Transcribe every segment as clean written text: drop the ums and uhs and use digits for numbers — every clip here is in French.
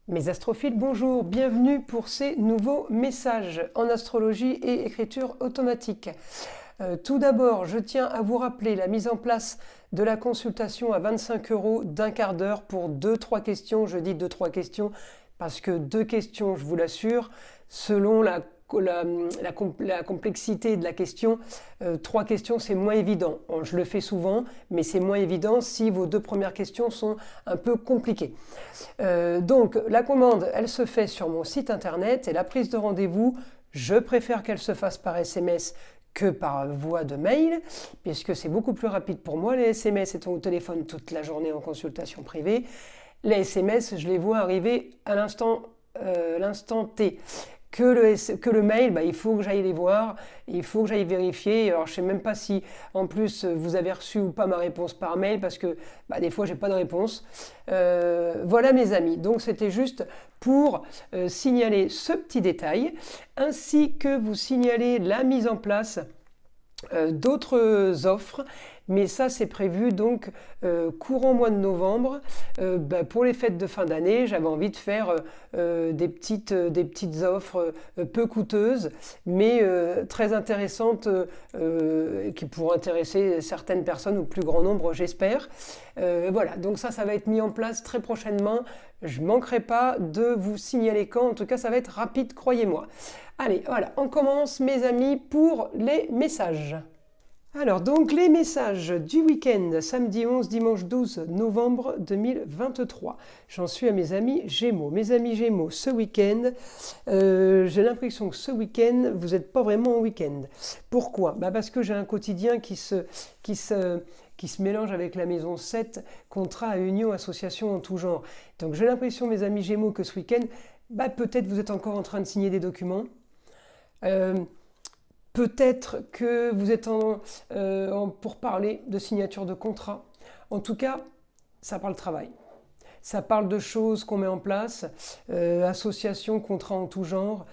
Mes astrophiles, bonjour, bienvenue pour ces nouveaux messages en astrologie et écriture automatique. Tout d'abord, je tiens à vous rappeler la mise en place de la consultation à 25 € d'un quart d'heure pour 2-3 questions. Je dis 2-3 questions parce que 2 questions, je vous l'assure, selon la complexité de la question, 3 questions c'est moins évident. Bon, je le fais souvent, mais c'est moins évident si vos 2 premières questions sont un peu compliquées. Donc la commande, elle se fait sur mon site internet et la prise de rendez-vous, je préfère qu'elle se fasse par SMS que par voie de mail, puisque c'est beaucoup plus rapide pour moi. Les SMS étant au téléphone toute la journée en consultation privée, les SMS, je les vois arriver à l'instant T. Que le mail, il faut que j'aille les voir, il faut que j'aille vérifier. Alors je ne sais même pas si en plus vous avez reçu ou pas ma réponse par mail parce que des fois j'ai pas de réponse. Voilà mes amis, donc c'était juste pour signaler ce petit détail ainsi que vous signaler la mise en place d'autres offres, mais ça c'est prévu donc courant mois de novembre. Pour les fêtes de fin d'année, j'avais envie de faire des petites offres peu coûteuses, mais très intéressantes, qui pourront intéresser certaines personnes ou plus grand nombre, j'espère. Voilà, donc ça va être mis en place très prochainement. Je ne manquerai pas de vous signaler quand, en tout cas ça va être rapide, croyez-moi. Allez, voilà, on commence mes amis pour les messages. Alors donc les messages du week-end, samedi 11, dimanche 12 novembre 2023. J'en suis à mes amis Gémeaux. Mes amis Gémeaux, ce week-end, j'ai l'impression que ce week-end, vous n'êtes pas vraiment en week-end. Pourquoi ? Parce que j'ai un quotidien qui se mélange avec la maison 7, contrat, union, association en tout genre. Donc j'ai l'impression, mes amis Gémeaux, que ce week-end, peut-être vous êtes encore en train de signer des documents. Peut-être que vous êtes pour parler de signature de contrat. En tout cas, ça parle travail. Ça parle de choses qu'on met en place, associations, contrats en tout genre.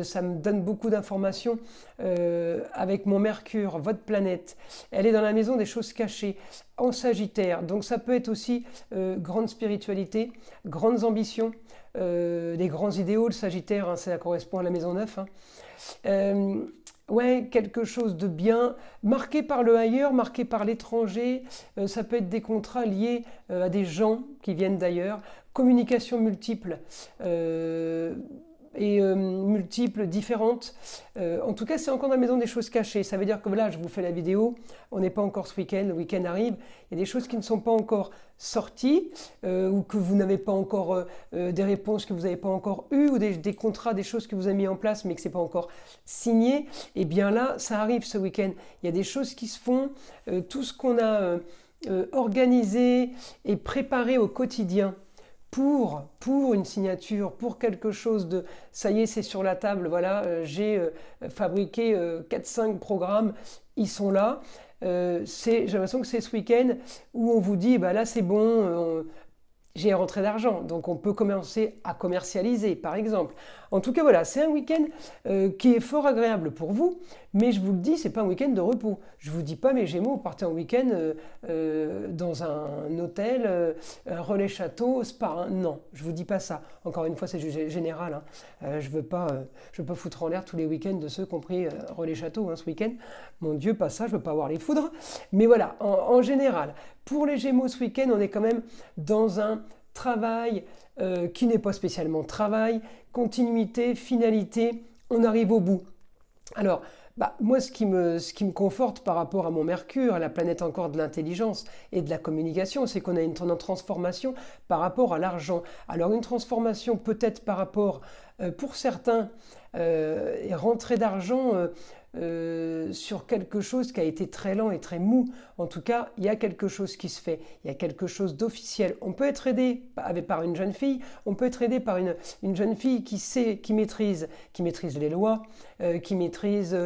Ça me donne beaucoup d'informations avec mon Mercure, votre planète. Elle est dans la maison des choses cachées, en Sagittaire. Donc ça peut être aussi grande spiritualité, grandes ambitions, des grands idéaux. Le Sagittaire, ça correspond à la maison 9. Ouais, quelque chose de bien, marqué par le ailleurs, marqué par l'étranger. Ça peut être des contrats liés à des gens qui viennent d'ailleurs. Communication multiple multiples, différentes. En tout cas, c'est encore dans la maison des choses cachées. Ça veut dire que là, je vous fais la vidéo, on n'est pas encore ce week-end, le week-end arrive, il y a des choses qui ne sont pas encore sorties, ou que vous n'avez pas encore des réponses que vous n'avez pas encore eues, ou des contrats, des choses que vous avez mis en place, mais que ce n'est pas encore signé. Et bien là, ça arrive ce week-end. Il y a des choses qui se font, tout ce qu'on a organisé et préparé au quotidien, pour une signature, pour quelque chose de ça y est, c'est sur la table, voilà, j'ai fabriqué 4-5 programmes, ils sont là. J'ai l'impression que c'est ce week-end où on vous dit là c'est bon, j'ai rentré d'argent, donc on peut commencer à commercialiser par exemple. En tout cas voilà, c'est un week-end qui est fort agréable pour vous, mais je vous le dis, c'est pas un week-end de repos. Je vous dis pas mes Gémeaux, vous partez en week-end dans un hôtel, un relais château, spa. Non, je vous dis pas ça. Encore une fois, c'est général. Je veux pas foutre en l'air tous les week-ends de ceux qui ont pris relais château ce week-end. Mon Dieu, pas ça, je veux pas avoir les foudres. Mais voilà, en général, pour les Gémeaux ce week-end, on est quand même dans un travail qui n'est pas spécialement travail, continuité, finalité, on arrive au bout. Alors, moi, ce qui me conforte par rapport à mon Mercure, à la planète encore de l'intelligence et de la communication, c'est qu'on a une transformation par rapport à l'argent. Alors, une transformation peut-être par rapport, pour certains, rentrée d'argent sur quelque chose qui a été très lent et très mou. En tout cas, il y a quelque chose qui se fait, il y a quelque chose d'officiel. On peut être aidé par une jeune fille, on peut être aidé par une jeune fille qui maîtrise les lois, qui maîtrise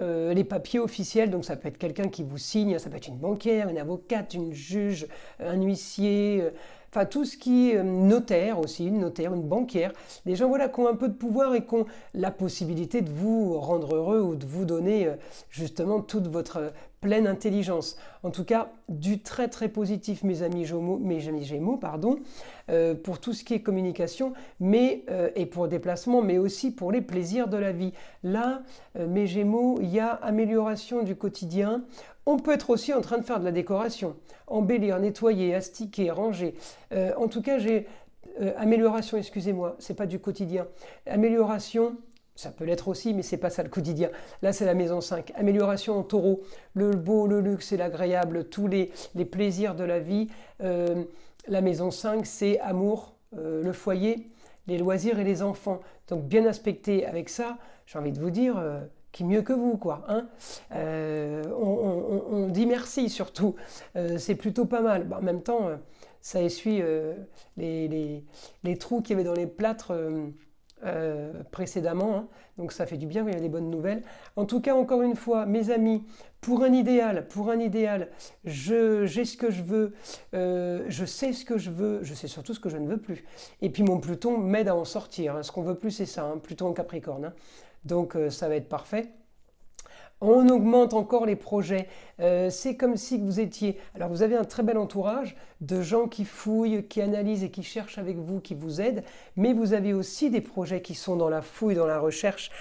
les papiers officiels. Donc ça peut être quelqu'un qui vous signe, ça peut être une banquière, une avocate, une juge, un huissier, enfin tout ce qui est notaire aussi, une notaire, une banquière, des gens qui ont un peu de pouvoir et qui ont la possibilité de vous rendre heureux ou de vous donner justement toute votre pleine intelligence. En tout cas, du très très positif, mes amis Gémeaux, pardon, pour tout ce qui est communication, et pour déplacement, mais aussi pour les plaisirs de la vie. Là, mes Gémeaux, il y a amélioration du quotidien. On peut être aussi en train de faire de la décoration, embellir, nettoyer, astiquer, ranger. En tout cas, j'ai amélioration, excusez-moi, c'est pas du quotidien. Amélioration. Ça peut l'être aussi, mais c'est pas ça le quotidien. Là, c'est la maison 5. Amélioration en taureau. Le beau, le luxe et l'agréable, tous les plaisirs de la vie. La maison 5, c'est amour, le foyer, les loisirs et les enfants. Donc, bien aspecté avec ça, j'ai envie de vous dire, qui mieux que vous, quoi. Hein, on dit merci, surtout. C'est plutôt pas mal. En même temps, ça essuie les trous qu'il y avait dans les plâtres. Précédemment, hein. Donc ça fait du bien quand il y a des bonnes nouvelles. En tout cas, encore une fois, mes amis, pour un idéal, j'ai ce que je veux, je sais ce que je veux, je sais surtout ce que je ne veux plus. Et puis mon Pluton m'aide à en sortir, hein. Ce qu'on veut plus, c'est ça, hein, Pluton en Capricorne, hein. Donc ça va être parfait. On augmente encore les projets. C'est comme si vous étiez... Alors vous avez un très bel entourage de gens qui fouillent, qui analysent et qui cherchent avec vous, qui vous aident. Mais vous avez aussi des projets qui sont dans la fouille, dans la recherche.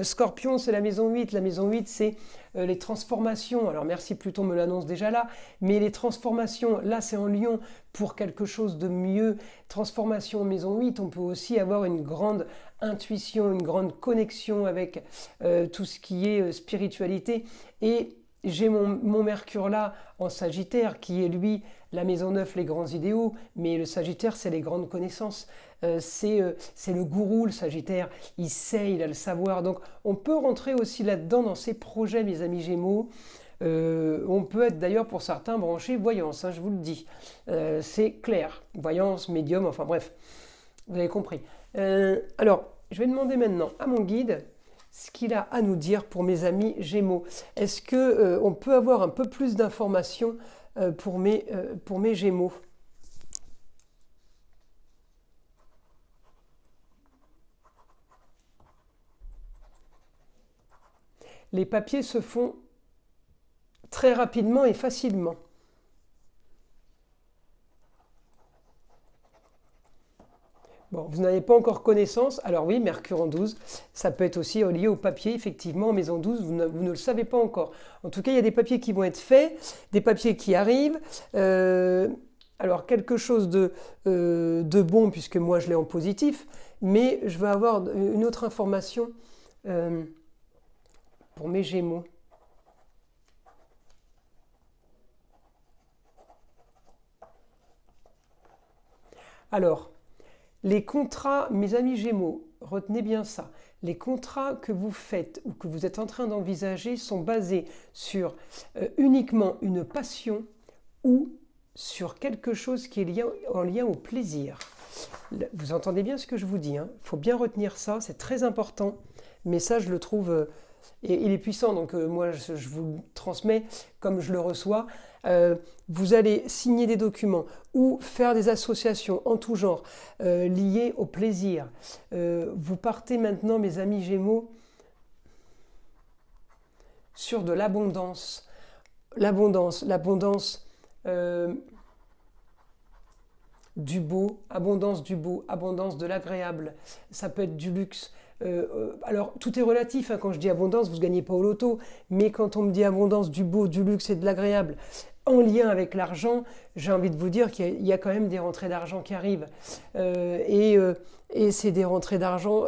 Scorpion, c'est la maison 8. La maison 8, c'est les transformations. Alors merci, Pluton me l'annonce déjà là. Mais les transformations, là c'est en Lion pour quelque chose de mieux. Transformation en maison 8, on peut aussi avoir une grande intuition, une grande connexion avec tout ce qui est spiritualité. Et j'ai mon Mercure là en Sagittaire qui est lui la maison 9, les grands idéaux, mais le Sagittaire c'est les grandes connaissances, c'est le gourou le Sagittaire, il sait, il a le savoir, donc on peut rentrer aussi là-dedans dans ces projets mes amis Gémeaux. On peut être d'ailleurs pour certains branché voyance, hein, je vous le dis, c'est clair, voyance, médium, enfin bref, vous avez compris. Alors, je vais demander maintenant à mon guide ce qu'il a à nous dire pour mes amis Gémeaux. Est-ce que on peut avoir un peu plus d'informations pour mes Gémeaux? Les papiers se font très rapidement et facilement. Bon, vous n'avez pas encore connaissance, alors oui, Mercure en 12, ça peut être aussi lié au papier, effectivement, en maison 12, vous ne le savez pas encore. En tout cas, il y a des papiers qui vont être faits, des papiers qui arrivent. Alors, quelque chose de bon, puisque moi je l'ai en positif, mais je vais avoir une autre information pour mes Gémeaux. Alors, les contrats, mes amis Gémeaux, retenez bien ça, les contrats que vous faites ou que vous êtes en train d'envisager sont basés sur uniquement une passion ou sur quelque chose qui est en lien au plaisir. Vous entendez bien ce que je vous dis, hein? Il faut bien retenir ça, c'est très important, mais ça je le trouve... et il est puissant, donc moi je vous le transmets comme je le reçois. Vous allez signer des documents ou faire des associations en tout genre liées au plaisir. Vous partez maintenant, mes amis Gémeaux, sur de l'abondance. L'abondance du beau, abondance de l'agréable. Ça peut être du luxe. Alors, tout est relatif, hein. Quand je dis abondance, vous ne gagnez pas au loto, mais quand on me dit abondance du beau, du luxe et de l'agréable, en lien avec l'argent, j'ai envie de vous dire qu'il y a quand même des rentrées d'argent qui arrivent. Et c'est des rentrées d'argent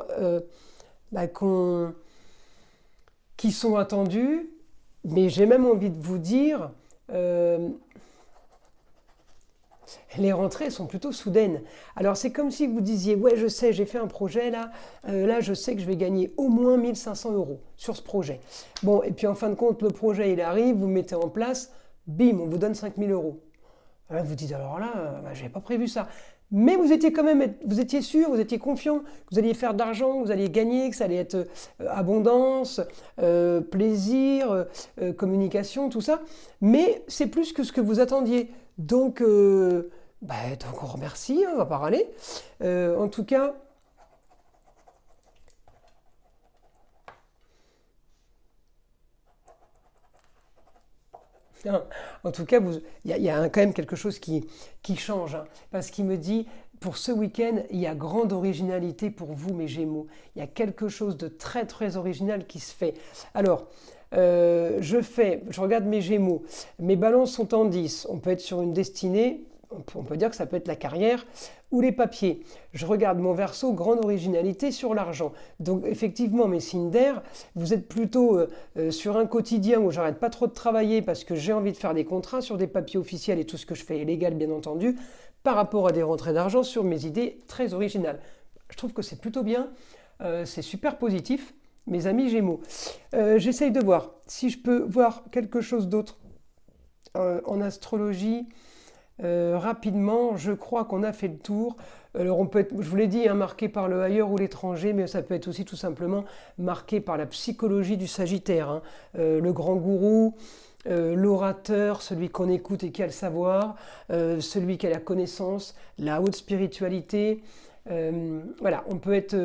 qui sont attendues, mais j'ai même envie de vous dire... les rentrées sont plutôt soudaines. Alors c'est comme si vous disiez, ouais je sais, j'ai fait un projet là, là je sais que je vais gagner au moins 1500 € sur ce projet. Bon, et puis en fin de compte, le projet il arrive, vous le mettez en place, bim, on vous donne 5000 €. Alors vous dites, alors là, j'avais pas prévu ça. Mais vous étiez quand même, vous étiez sûr, vous étiez confiant que vous alliez faire de l'argent, que vous alliez gagner, que ça allait être abondance, plaisir, communication, tout ça. Mais c'est plus que ce que vous attendiez. Donc on remercie, hein, on va pas râler. En tout cas, Hein. En tout cas, il y a quand même quelque chose qui change, hein, parce qu'il me dit, pour ce week-end, il y a grande originalité pour vous, mes Gémeaux. Il y a quelque chose de très très original qui se fait. Alors, je regarde mes Gémeaux, mes balances sont en 10, on peut être sur une destinée, on peut dire que ça peut être la carrière ou les papiers. Je regarde mon Verseau, grande originalité sur l'argent. Donc effectivement, mes signes d'air, vous êtes plutôt sur un quotidien où j'arrête pas trop de travailler parce que j'ai envie de faire des contrats sur des papiers officiels et tout ce que je fais est légal bien entendu, par rapport à des rentrées d'argent sur mes idées très originales. Je trouve que c'est plutôt bien, c'est super positif, mes amis Gémeaux. J'essaye de voir si je peux voir quelque chose d'autre en astrologie. Rapidement, je crois qu'on a fait le tour. Alors on peut être, je vous l'ai dit, hein, marqué par le ailleurs ou l'étranger, mais ça peut être aussi tout simplement marqué par la psychologie du Sagittaire, hein. Le grand gourou, l'orateur, celui qu'on écoute et qui a le savoir, celui qui a la connaissance, la haute spiritualité. Voilà, on peut être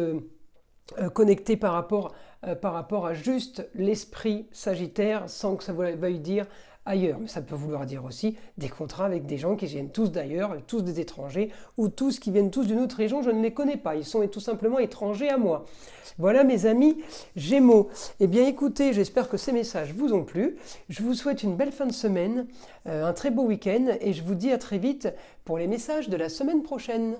connecté par rapport à juste l'esprit Sagittaire sans que ça veuille dire ailleurs. Mais ça peut vouloir dire aussi des contrats avec des gens qui viennent tous d'ailleurs, tous des étrangers, ou tous qui viennent tous d'une autre région, je ne les connais pas, ils sont tout simplement étrangers à moi. Voilà mes amis Gémeaux. Eh bien écoutez, j'espère que ces messages vous ont plu. Je vous souhaite une belle fin de semaine, un très beau week-end, et je vous dis à très vite pour les messages de la semaine prochaine.